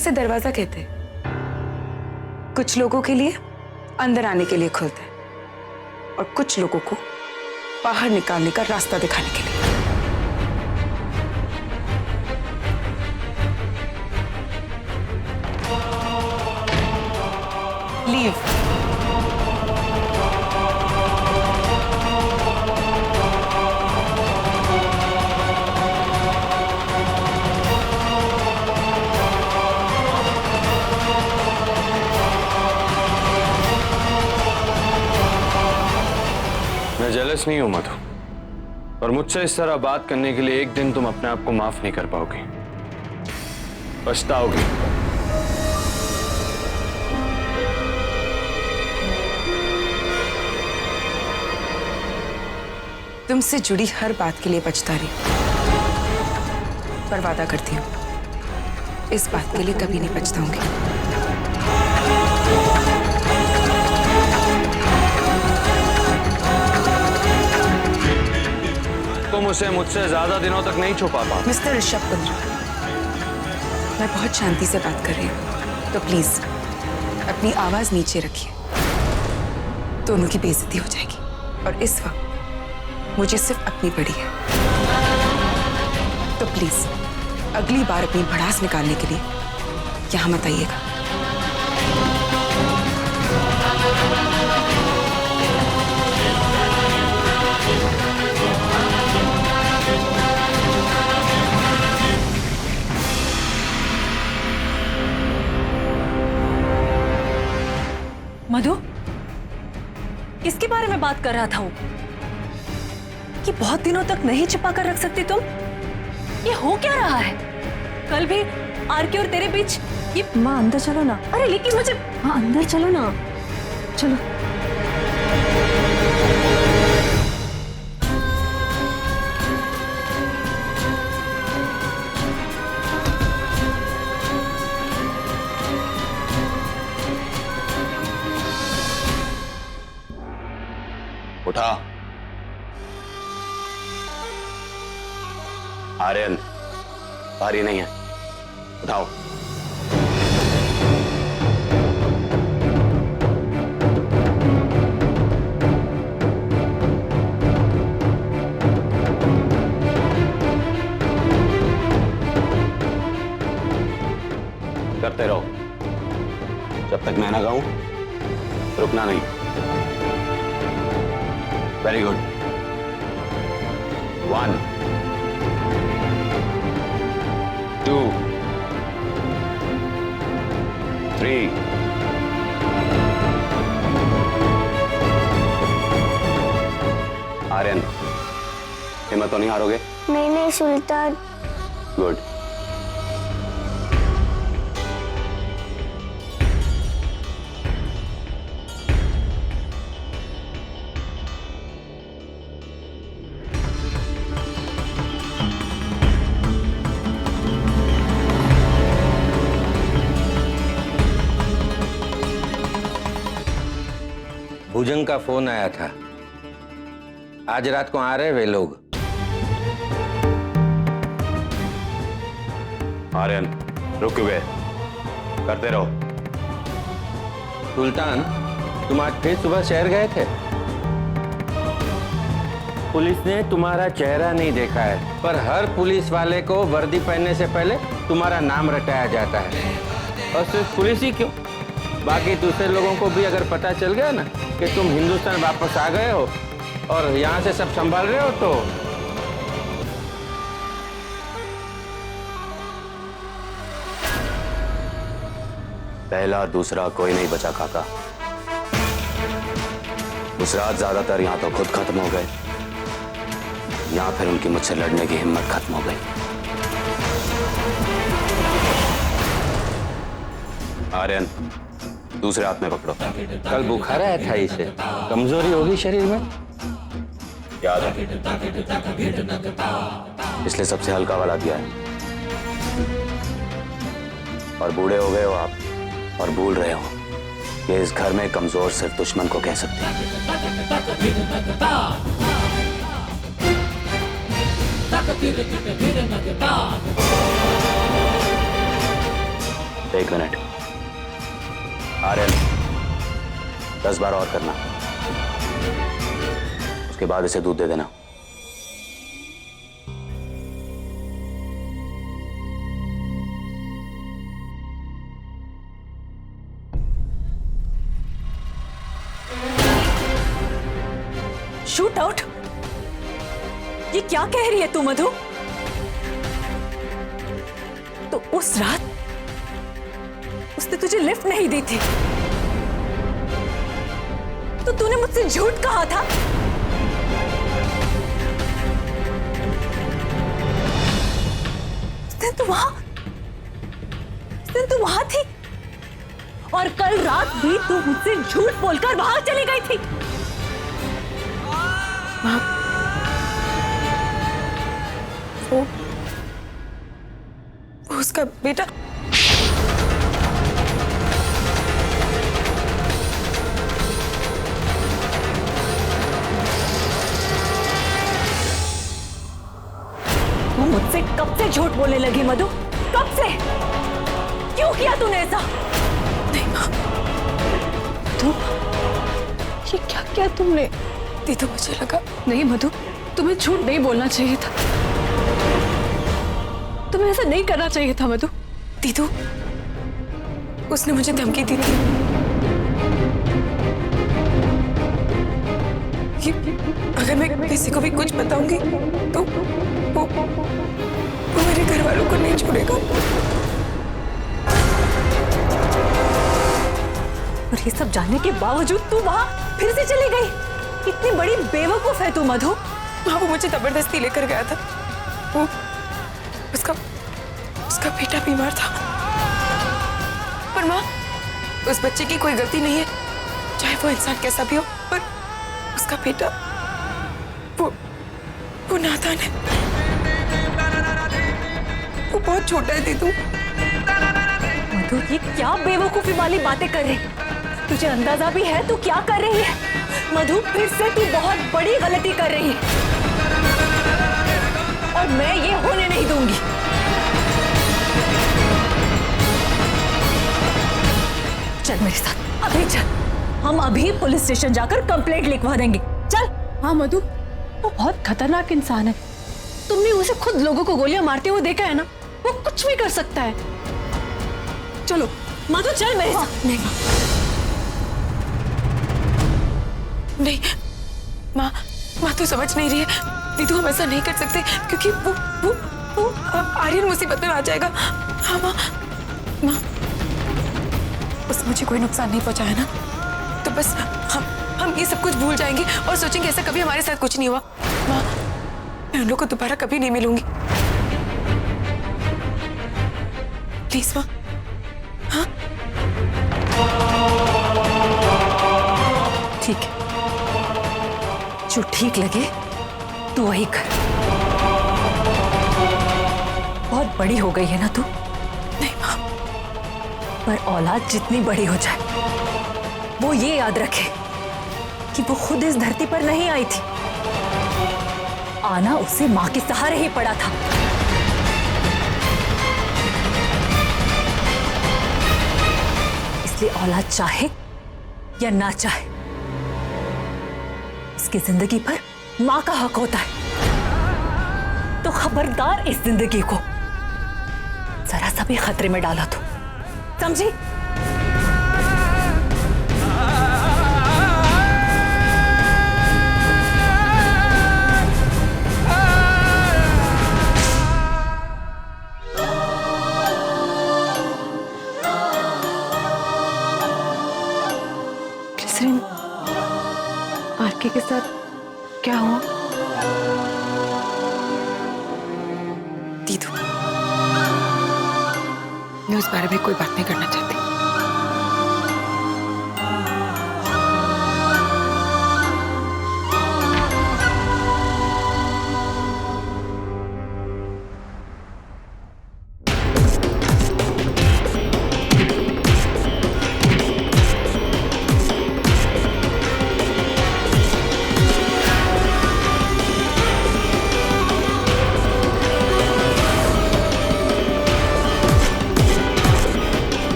इसे दरवाजा कहते हैं। कुछ लोगों के लिए अंदर आने के लिए खुलता है और कुछ लोगों को बाहर निकालने का रास्ता दिखाने के लिए। लीव। मैं जेलस नहीं हूं मधु, और मुझसे इस तरह बात करने के लिए एक दिन तुम अपने आप को माफ नहीं कर पाओगी, पछताओगी। तुमसे जुड़ी हर बात के लिए पछता रही हूं, पर वादा करती हूं इस बात के लिए कभी नहीं पछताऊंगी। तुम उसे मुझसे ज्यादा दिनों तक नहीं छुपा पाओ। मिस्टर ऋषभ कुंद्रा, मैं बहुत शांति से बात कर रही हूँ, तो प्लीज अपनी आवाज नीचे रखिए। दोनों की बेइज्जती हो जाएगी और इस वक्त मुझे सिर्फ अपनी पड़ी है। तो प्लीज अगली बार अपनी भड़ास निकालने के लिए यहां मत आइएगा। मधु, किसके बारे में बात कर रहा था वो? कि बहुत दिनों तक नहीं छिपा कर रख सकती तुम? ये हो क्या रहा है? कल भी आर के और तेरे बीच ये। माँ अंदर चलो ना। अरे लेकिन मुझे। हाँ अंदर चलो ना, चलो। उठा। आर्यन, भारी नहीं है, उठाओ। करते रहो जब तक मैं ना कहूं, रुकना नहीं। Very good. 1 2 3। आर्यन, हिम्मत तो नहीं हारोगे? नहीं नहीं सुल्तान। गुड। भुजंग का फोन आया था, आज रात को आ रहे वे लोग। आर्यन, रुक क्यों गए? करते रहो। सुल्तान, तुम आज फिर सुबह शहर गए थे? पुलिस ने तुम्हारा चेहरा नहीं देखा है, पर हर पुलिस वाले को वर्दी पहनने से पहले तुम्हारा नाम रटाया जाता है। और सिर्फ पुलिस ही क्यों, बाकी दूसरे लोगों को भी अगर पता चल गया ना कि तुम हिंदुस्तान वापस आ गए हो और यहाँ से सब संभाल रहे हो, तो पहला दूसरा कोई नहीं बचा काका। उस रात ज्यादातर यहाँ तो खुद खत्म हो गए, या फिर उनकी मुझसे लड़ने की हिम्मत खत्म हो गई। आर्यन, दूसरे हाथ में पकड़ो। कल बुखार आया था इसे, कमजोरी होगी शरीर में। याद है, इसलिए सबसे हल्का वाला दिया है। और बूढ़े हो गए हो आप, और भूल रहे हो कि इस घर में कमजोर सिर्फ दुश्मन को कह सकते हैं। एक मिनट। आर्यन, 10 बार और करना, उसके बाद इसे दूध दे देना। Shoot out? ये क्या कह रही है तू मधु? तो उस रात उसने तुझे लिफ्ट नहीं दी थी, तो तूने मुझसे झूठ कहा था। उस दिन तू वहां थी, और कल रात भी तू मुझसे झूठ बोलकर बाहर चली गई थी। वो उसका बेटा। तू मुझसे कब से झूठ बोलने लगी मधु? कब से? क्यों किया तूने ऐसा? नहीं माँ, तो ये क्या किया तुमने? दीदू मुझे लगा। नहीं मधु, तुम्हें झूठ नहीं बोलना चाहिए था। तुम्हें ऐसा नहीं करना चाहिए था मधु। दीदू, उसने मुझे धमकी दी थी कि अगर मैं किसी को भी कुछ बताऊंगी तो वो मेरे घर वालों को नहीं छोड़ेगा। और ये सब जानने के बावजूद तू वहां फिर से चली गई। इतनी बड़ी बेवकूफ है तू मधु। हाँ, वो मुझे जबरदस्ती लेकर गया था। वो उसका बेटा बीमार था। पर माँ, उस बच्चे की कोई गलती नहीं है, चाहे वो इंसान कैसा भी हो, पर उसका बेटा वो नादान है। वो बहुत छोटा है दीदू। मधु, ये क्या बेवकूफी वाली बातें कर रही? तुझे अंदाजा भी है तू क्या कर रही है? मधु, फिर से तू बहुत बड़ी गलती कर रही है, और मैं ये होने नहीं दूंगी। चल मेरे साथ, अभी चल। हम अभी पुलिस स्टेशन जाकर कंप्लेंट लिखवा देंगे। चल। हाँ मधु, वो बहुत खतरनाक इंसान है। तुमने उसे खुद लोगों को गोलियां मारते हुए देखा है ना? वो कुछ भी कर सकता है। चलो मधु, चल मेरे साथ। नहीं माँ, नहीं माँ तो समझ नहीं रही है। दीदू, हम ऐसा नहीं कर सकते क्योंकि वो आर्यन मुसीबत में आ जाएगा। हाँ माँ, उसने मुझे कोई नुकसान नहीं पहुंचाया ना, तो बस हम ये सब कुछ भूल जाएंगे और सोचेंगे ऐसा कभी हमारे साथ कुछ नहीं हुआ। माँ, मैं उन लोगों को दोबारा कभी नहीं मिलूंगी। प्लीज माँ। हाँ, ठीक है, जो ठीक लगे तू वही कर। बहुत बड़ी हो गई है ना तू? नहीं माँ, पर औलाद जितनी बड़ी हो जाए, वो ये याद रखे कि वो खुद इस धरती पर नहीं आई थी। आना उसे मां के सहारे ही पड़ा था। इसलिए औलाद चाहे या ना चाहे, उसकी जिंदगी पर मां का हक होता है। तो खबरदार इस जिंदगी को जरा सा भी खतरे में डाला तो, समझी? आरके के साथ क्या हुआ? दीदू, मैं उस बारे में कोई बात नहीं करना चाहती।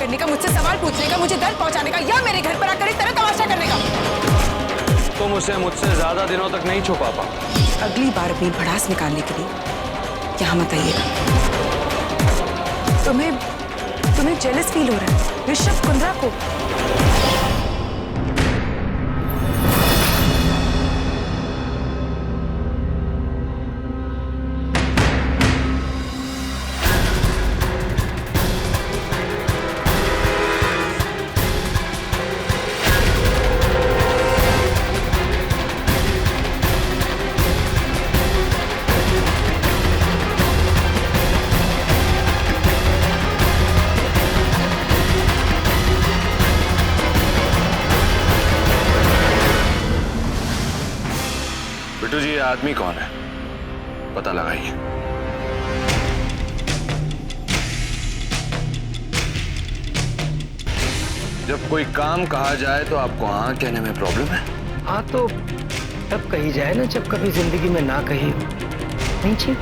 करने का, मुझसे सवाल पूछने का, मुझे दर्द पहुंचाने का, या मेरे घर पर आकर इस तरह तमाशा करने का? तुम उसे मुझसे ज्यादा दिनों तक नहीं छुपा पाओ। अगली बार अपनी भड़ास निकालने के लिए यहाँ मत आइएगा। तुम्हें जेलस फील हो रहा है ऋषभ कुंद्रा को? बिट्टू जी, ये आदमी कौन है? पता लगाइए। जब कोई काम कहा जाए तो आपको हाँ कहने में प्रॉब्लम है? हाँ तो तब कही जाए ना जब कभी जिंदगी में ना कही हो। नहीं जी?